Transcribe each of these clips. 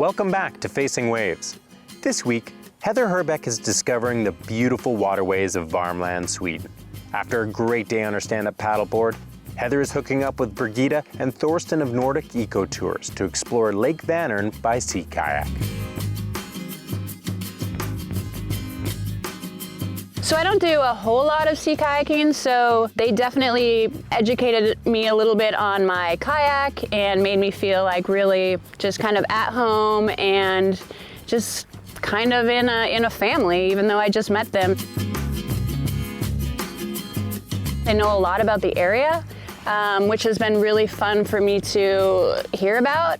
Welcome back to Facing Waves. This week, Heather Herbeck is discovering the beautiful waterways of Värmland, Sweden. After a great day on her stand-up paddleboard, Heather is hooking up with Birgitta and Thorsten of Nordic Eco Tours to explore Lake Vanern by sea kayak. So I don't do a whole lot of sea kayaking, so they definitely educated me a little bit on my kayak and made me feel like really just kind of at home and just kind of in a family, even though I just met them. I know a lot about the area, which has been really fun for me to hear about.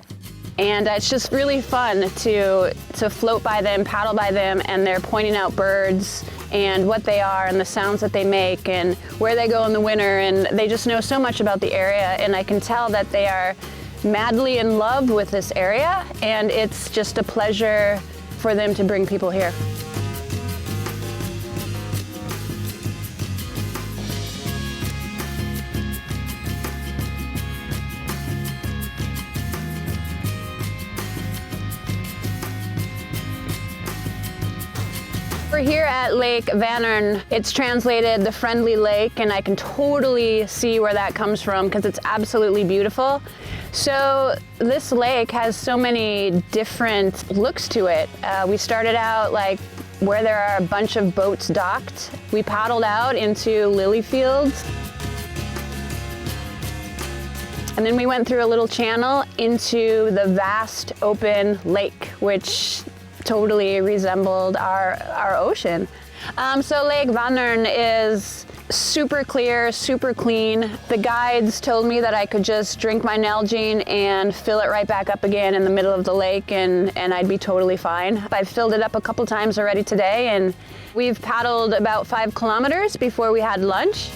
And it's just really fun to float by them, paddle by them, and they're pointing out birds and what they are and the sounds that they make and where they go in the winter. And they just know so much about the area, and I can tell that they are madly in love with this area, and it's just a pleasure for them to bring people here. We're here at Lake Vanern. It's translated the friendly lake, and I can totally see where that comes from because it's absolutely beautiful. So this lake has so many different looks to it. We started out like where there are a bunch of boats docked. We paddled out into lily fields. And then we went through a little channel into the vast open lake, which totally resembled our ocean. So Lake Vanern is super clear, super clean. The guides told me that I could just drink my Nalgene and fill it right back up again in the middle of the lake, and I'd be totally fine. I've filled it up a couple times already today, and we've paddled about 5 kilometers before we had lunch.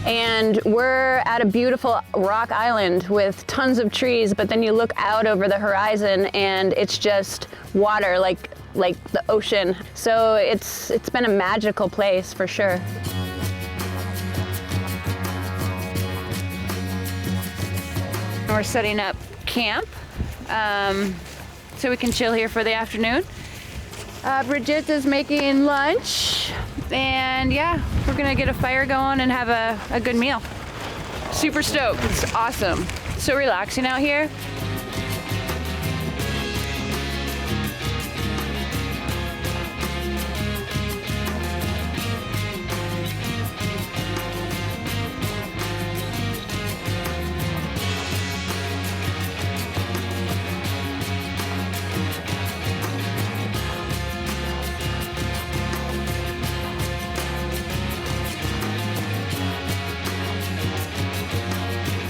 And we're at a beautiful rock island with tons of trees, but then you look out over the horizon and it's just water, like the ocean. So it's been a magical place for sure. We're setting up camp so we can chill here for the afternoon. Brigitta's making lunch, and yeah, we're gonna get a fire going and have a good meal. Super stoked, it's awesome. So relaxing out here.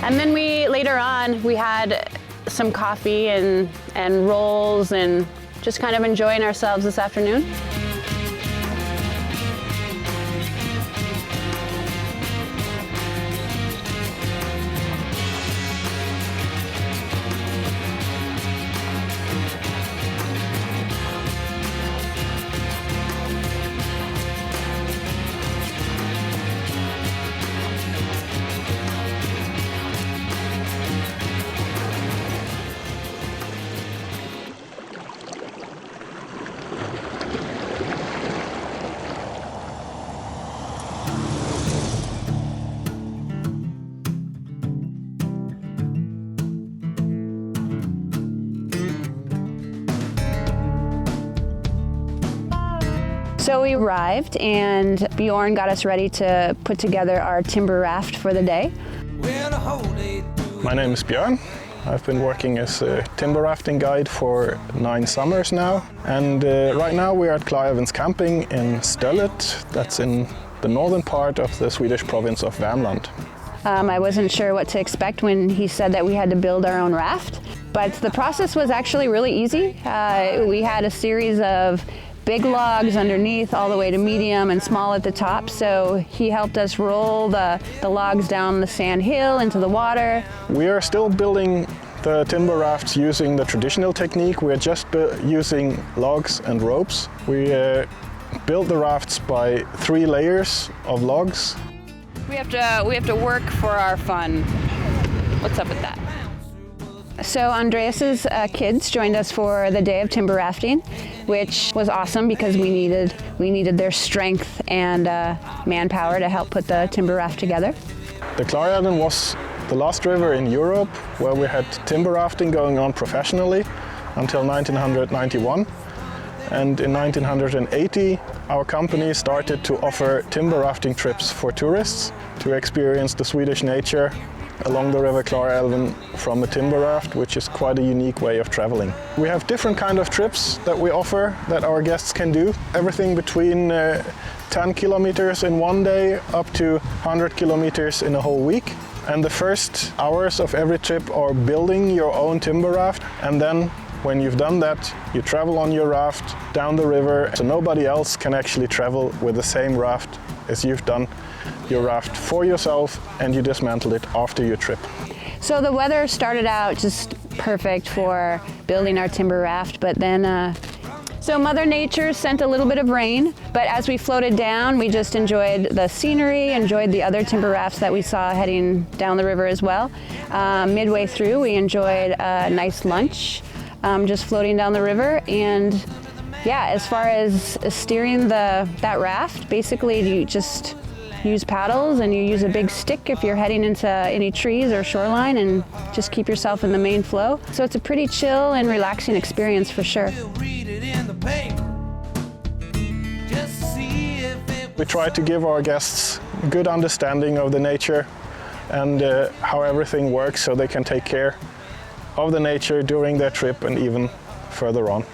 And then later on, we had some coffee and rolls and just kind of enjoying ourselves this afternoon. So we arrived, and Bjorn got us ready to put together our timber raft for the day. My name is Bjorn. I've been working as a timber rafting guide for 9 summers now. And right now we're at Klarälvens camping in Stöllet. That's in the northern part of the Swedish province of Värmland. I wasn't sure what to expect when he said that we had to build our own raft, but the process was actually really easy. We had a series of big logs underneath all the way to medium and small at the top, so he helped us roll the logs down the sand hill into the water. We are still building the timber rafts using the traditional technique. We're just using logs and ropes. We build the rafts by 3 layers of logs. We have to work for our fun. What's up with that? So Andreas's kids joined us for the day of timber rafting, which was awesome because we needed their strength and manpower to help put the timber raft together. The Klarälven was the last river in Europe where we had timber rafting going on professionally until 1991. And in 1980, our company started to offer timber rafting trips for tourists to experience the Swedish nature along the river Klarälven from a timber raft, which is quite a unique way of traveling. We have different kind of trips that we offer that our guests can do. Everything between 10 kilometers in one day up to 100 kilometers in a whole week. And the first hours of every trip are building your own timber raft, and then when you've done that, you travel on your raft down the river, so nobody else can actually travel with the same raft as you've done your raft for yourself, and you dismantled it after your trip. So the weather started out just perfect for building our timber raft, but then so Mother Nature sent a little bit of rain, but as we floated down, we just enjoyed the scenery, enjoyed the other timber rafts that we saw heading down the river as well. Midway through, we enjoyed a nice lunch, just floating down the river. And yeah, as far as steering that raft, basically you just use paddles and you use a big stick if you're heading into any trees or shoreline, and just keep yourself in the main flow. So it's a pretty chill and relaxing experience for sure. We try to give our guests a good understanding of the nature and how everything works, so they can take care of the nature during their trip and even further on.